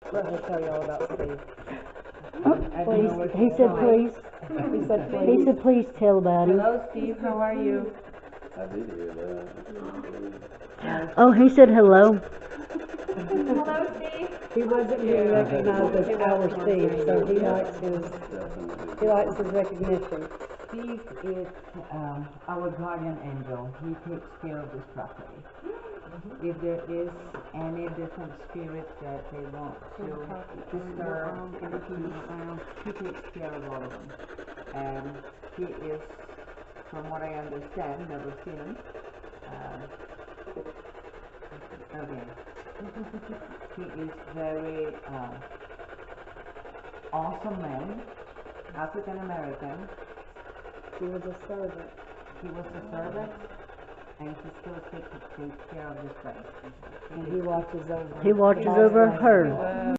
Let me tell you all about Steve. Please, he said please. He said He please. said please tell about him. Hello, Steve, how are you? I did hear that. Oh, he said hello. Hello, Steve. He wasn't being recognized as our Steve, so he likes his recognition. Steve is our guardian angel. He takes care of this property. If there is any different spirit that they want to disturb, he takes care of all of them. And he is, from what I understand, never seen him. Again, he is very awesome man, African American. He was a servant. He was a servant, and he still takes care of this place. And he watches over. He watches over her.